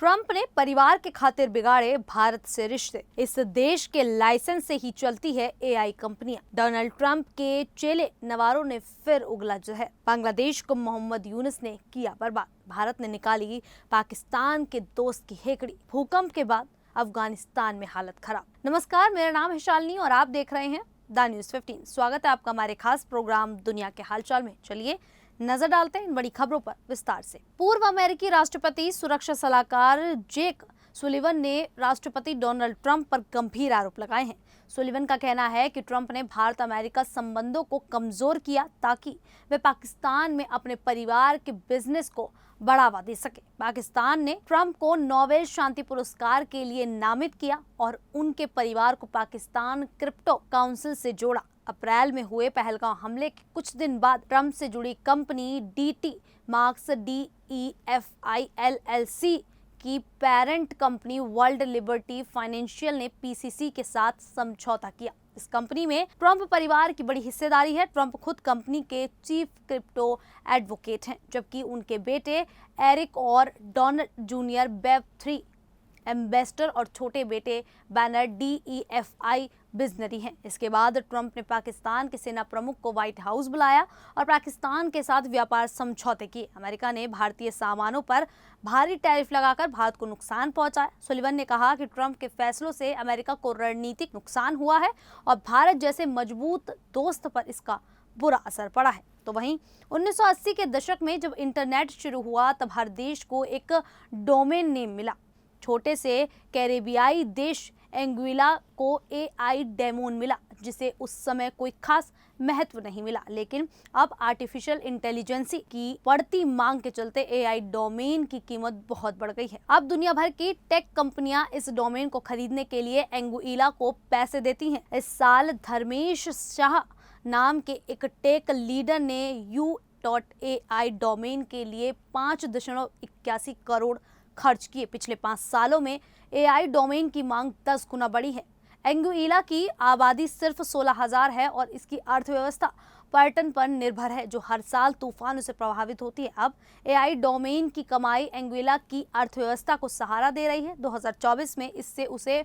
Trump ने परिवार के खातिर बिगाड़े भारत से रिश्ते। इस देश के लाइसेंस से ही चलती है एआई कंपनियां। डोनाल्ड ट्रंप के चेले नवारों ने फिर उगला जहर। बांग्लादेश को मोहम्मद यूनुस ने किया बर्बाद। भारत ने निकाली पाकिस्तान के दोस्त की हेकड़ी। भूकंप के बाद अफगानिस्तान में हालत खराब। नमस्कार, मेरा नाम है शालिनी और आप देख रहे हैं द न्यूज़ 15। स्वागत है आपका हमारे खास प्रोग्राम दुनिया के हालचाल में। चलिए नजर डालते हैं इन बड़ी खबरों पर विस्तार से। पूर्व अमेरिकी राष्ट्रपति सुरक्षा सलाहकार जेक सुलिवन ने राष्ट्रपति डोनाल्ड ट्रंप पर गंभीर आरोप लगाए हैं। सुलिवन का कहना है कि ट्रंप ने भारत अमेरिका संबंधों को कमजोर किया ताकि वे पाकिस्तान में अपने परिवार के बिजनेस को बढ़ावा दे सके। पाकिस्तान ने ट्रंप को नोबेल शांति पुरस्कार के लिए नामित किया और उनके परिवार को पाकिस्तान क्रिप्टो काउंसिल से जोड़ा। अप्रैल में हुए पहलगांव हमले के कुछ दिन बाद ट्रंप से जुड़ी company DT marks DEFI LLC की parent company world liberty financial ने PCC के साथ समझौता किया। इस कंपनी में ट्रंप परिवार की बड़ी हिस्सेदारी है। ट्रंप खुद कंपनी के चीफ क्रिप्टो एडवोकेट हैं, जबकि उनके बेटे एरिक और डोनाल्ड जूनियर वेब3 एम्बेसडर और छोटे बेटे बैनर DEFI बिजनरी हैं। इसके बाद ट्रंप ने पाकिस्तान के सेना प्रमुख को व्हाइट हाउस बुलाया और पाकिस्तान के साथ व्यापार समझौते किए। अमेरिका ने भारतीय सामानों पर भारी टैरिफ लगाकर भारत को नुकसान पहुंचाया। सुलिवन ने कहा कि ट्रंप के फैसलों से अमेरिका को रणनीतिक नुकसान हुआ है और भारत जैसे मजबूत दोस्त पर इसका बुरा असर पड़ा है। तो वहीं 1980 के दशक में जब इंटरनेट शुरू हुआ तब हर देश को एक डोमेन नेम मिला। छोटे से कैरेबियाई देश एंगुइला को AI डेमोन मिला, जिसे उस समय कोई खास महत्व नहीं मिला। लेकिन अब आर्टिफिशियल इंटेलिजेंस की बढ़ती मांग के चलते AI डोमेन की कीमत बहुत बढ़ गई है। अब दुनिया भर की टेक कंपनियां इस डोमेन को खरीदने के लिए एंगुइला को पैसे देती हैं। इस साल धर्मेश शाह नाम के एक टेक लीडर ने U.AI डोमेन के लिए 5.81 करोड़ खर्च किए। पिछले 5 सालों में AI डोमेन की मांग 10 गुना बढ़ी है। एंगुइला की आबादी सिर्फ 16,000 है और इसकी अर्थव्यवस्था पर्यटन पर निर्भर है, जो हर साल तूफानों से प्रभावित होती है। अब AI डोमेन की कमाई एंगुइला की अर्थव्यवस्था को सहारा दे रही है। 2024 में इससे उसे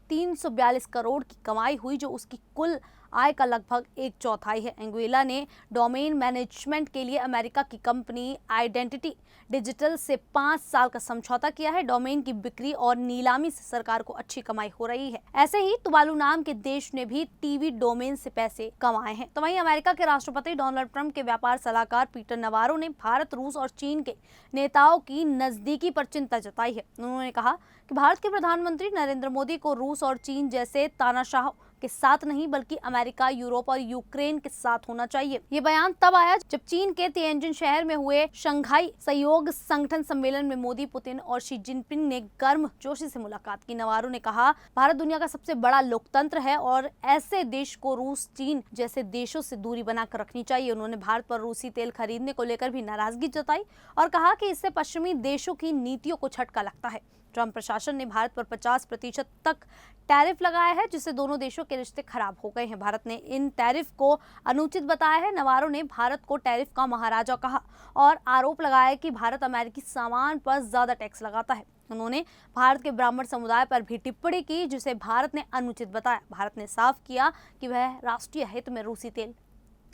342 करोड़ की कमाई हुई, जो उसकी कुल आय का लगभग 1/4 है। एंगुइला ने डोमेन मैनेजमेंट के लिए अमेरिका की कंपनी आइडेंटिटी डिजिटल से 5 साल का समझौता किया है। डोमेन की बिक्री और नीलामी से सरकार को अच्छी कमाई हो रही है। ऐसे ही तुवालू नाम के देश ने भी टीवी डोमेन से पैसे कमाए हैं। तो वहीं अमेरिका के राष्ट्रपति डोनाल्ड ट्रंप के व्यापार सलाहकार पीटर नवारो ने भारत, रूस और चीन के नेताओं की नजदीकी पर चिंता जताई है। उन्होंने कहा कि भारत के प्रधानमंत्री नरेंद्र मोदी को रूस और चीन जैसे तानाशाह के साथ नहीं, बल्कि अमेरिका, यूरोप और यूक्रेन के साथ होना चाहिए। ये बयान तब आया जब चीन के तिएनजिन शहर में हुए शंघाई सहयोग संगठन सम्मेलन में मोदी, पुतिन और शी जिनपिंग ने गर्मजोशी से मुलाकात की। नवारो ने कहा, भारत दुनिया का सबसे बड़ा लोकतंत्र है और ऐसे देश को रूस, चीन जैसे देशों से दूरी बनाकर रखनी चाहिए। उन्होंने भारत पर रूसी तेल खरीदने को लेकर भी नाराजगी जताई और कहा कि इससे पश्चिमी देशों की नीतियों को झटका लगता है। ट्रंप प्रशासन ने भारत पर 50% तक टैरिफ लगाया है, जिससे दोनों देशों के रिश्ते खराब हो गए हैं। भारत ने इन टैरिफ को अनुचित बताया है। नवारो ने भारत को टैरिफ का महाराजा कहा और आरोप लगाया कि भारत अमेरिकी सामान पर ज्यादा टैक्स लगाता है। उन्होंने भारत के ब्राह्मण समुदाय पर भी टिप्पणी की, जिसे भारत ने अनुचित बताया। भारत ने साफ किया कि वह राष्ट्रीय हित में रूसी तेल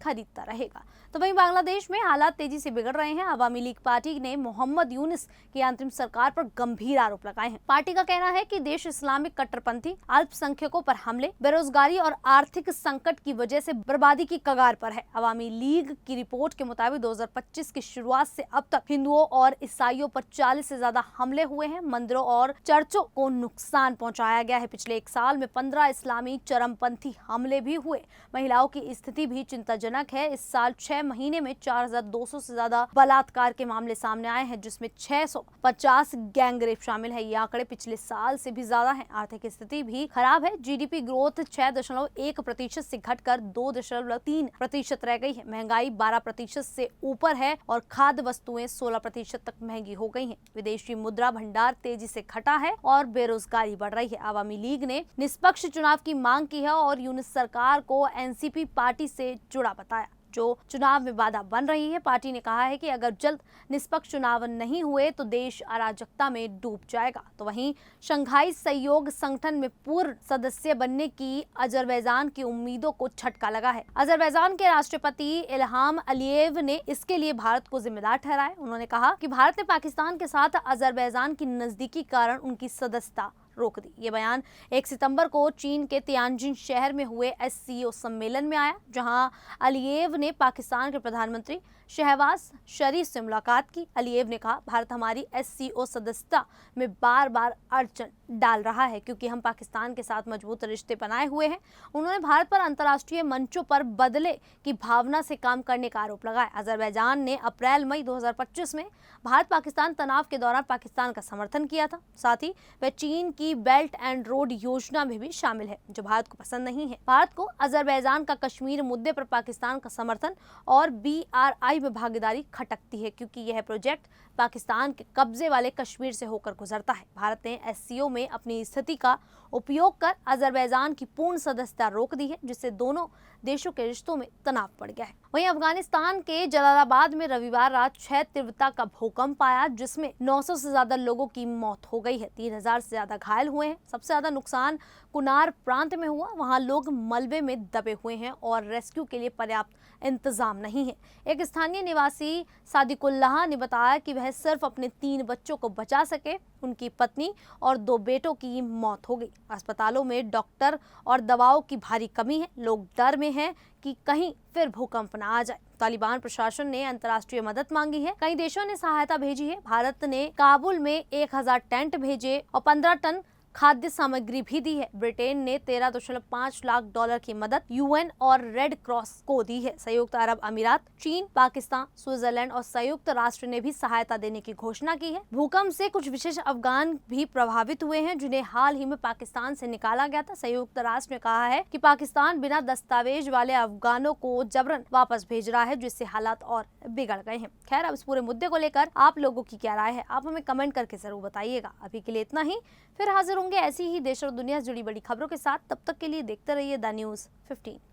खरीदता रहेगा। तो वहीं बांग्लादेश में हालात तेजी से बिगड़ रहे हैं। अवामी लीग पार्टी ने मोहम्मद यूनुस की अंतरिम सरकार पर गंभीर आरोप लगाए हैं। पार्टी का कहना है कि देश इस्लामिक कट्टरपंथी, अल्पसंख्यकों पर हमले, बेरोजगारी और आर्थिक संकट की वजह से बर्बादी की कगार पर है। अवामी लीग की रिपोर्ट के मुताबिक 2025 की शुरुआत से अब तक हिंदुओं और ईसाइयों पर 40 से ज्यादा हमले हुए हैं। मंदिरों और चर्चों को नुकसान पहुंचाया गया है। पिछले 1 साल में 15 इस्लामी चरमपंथी हमले भी हुए। महिलाओं की स्थिति भी चिंताजनक है। इस साल 6 महीने में 4,200 से ज्यादा बलात्कार के मामले सामने आए हैं, जिसमें 650 गैंगरेप शामिल है। ये आंकड़े पिछले साल से भी ज्यादा हैं। आर्थिक स्थिति भी खराब है। GDP ग्रोथ 6.1% से घटकर 2.3% रह गई है। महंगाई 12% से ऊपर है और खाद्य वस्तुएं 16% तक महंगी हो गई हैं। विदेशी मुद्रा भंडार तेजी से घटा है और बेरोजगारी बढ़ रही है। अवामी लीग ने निष्पक्ष चुनाव की मांग की है और यूनुस सरकार को NCP पार्टी से जुड़ा बताया। जो चुनाव में बाधा बन रही है। पार्टी ने कहा है कि अगर जल्द निष्पक्ष चुनाव नहीं हुए तो देश अराजकता में डूब जाएगा। तो वहीं शंघाई सहयोग संगठन में पूर्ण सदस्य बनने की अजरबैजान की उम्मीदों को झटका लगा है। अजरबैजान के राष्ट्रपति इल्हाम अलीयेव ने इसके लिए भारत को जिम्मेदार ठहराया। उन्होंने कहा कि भारत ने पाकिस्तान के साथ अजरबैजान की नजदीकी कारण उनकी सदस्यता रोक दी। ये बयान 1 सितंबर को चीन के तियानजिन शहर में हुए SCO सम्मेलन में आया, जहां अलीयेव ने पाकिस्तान के प्रधानमंत्री शहबाज शरीफ से मुलाकात की। अलीयेव ने कहा, भारत हमारी SCO सदस्यता में बार बार अड़चन डाल रहा है क्योंकि हम पाकिस्तान के साथ मजबूत रिश्ते बनाए हुए हैं। उन्होंने भारत पर अंतर्राष्ट्रीय मंचों पर बदले की भावना से काम करने का आरोप लगाया। अजरबैजान ने अप्रैल-मई 2025 में भारत पाकिस्तान तनाव के दौरान पाकिस्तान का समर्थन किया था। साथ ही वह चीन की बेल्ट एंड रोड योजना में भी शामिल है, जो भारत को पसंद नहीं है। भारत को अजरबैजान का कश्मीर मुद्दे पर पाकिस्तान का समर्थन और BRI में भागीदारी खटकती है क्योंकि यह प्रोजेक्ट पाकिस्तान के कब्जे वाले कश्मीर से होकर गुजरता है। भारत ने SCO में अपनी स्थिति का उपयोग कर अजरबैजान की पूर्ण सदस्यता रोक दी है, जिससे दोनों देशों के रिश्तों में तनाव बढ़ गया है। वहीं अफगानिस्तान के जलालाबाद में रविवार रात 6 तीव्रता का भूकंप आया, जिसमें 900 से ज्यादा लोगों की मौत हो गई है। 3000 से ज्यादा घायल हुए हैं। सबसे ज्यादा नुकसान कुनार प्रांत में हुआ। वहां लोग मलबे में दबे हुए हैं और रेस्क्यू के लिए पर्याप्त इंतजाम नहीं है। एक स्थानीय निवासी सादिकुल्लाह ने बताया कि वह सिर्फ अपने 3 बच्चों को बचा सके। उनकी पत्नी और 2 बेटों की मौत हो गई। अस्पतालों में डॉक्टर और दवाओं की भारी कमी है। लोग डर में हैं कि कहीं फिर भूकंप न आ जाए। तालिबान प्रशासन ने अंतर्राष्ट्रीय मदद मांगी है। कई देशों ने सहायता भेजी है। भारत ने काबुल में 1000 टेंट भेजे और 15 टन खाद्य सामग्री भी दी है। ब्रिटेन ने 13.5 लाख डॉलर की मदद UN और रेड क्रॉस को दी है। संयुक्त अरब अमीरात, चीन, पाकिस्तान, स्विट्जरलैंड और संयुक्त राष्ट्र ने भी सहायता देने की घोषणा की है। भूकंप से कुछ विशेष अफगान भी प्रभावित हुए हैं, जिन्हें हाल ही में पाकिस्तान से निकाला गया था। संयुक्त राष्ट्र ने कहा है कि पाकिस्तान बिना दस्तावेज वाले अफगानों को जबरन वापस भेज रहा है, जिससे हालात और बिगड़ गए हैं। खैर, अब इस पूरे मुद्दे को लेकर आप लोगों की क्या राय है, आप हमें कमेंट करके जरूर बताइएगा। अभी के लिए इतना ही, फिर हाजिर होंगे ऐसी ही देश और दुनिया से जुड़ी बड़ी खबरों के साथ। तब तक के लिए देखते रहिए द न्यूज़ 15।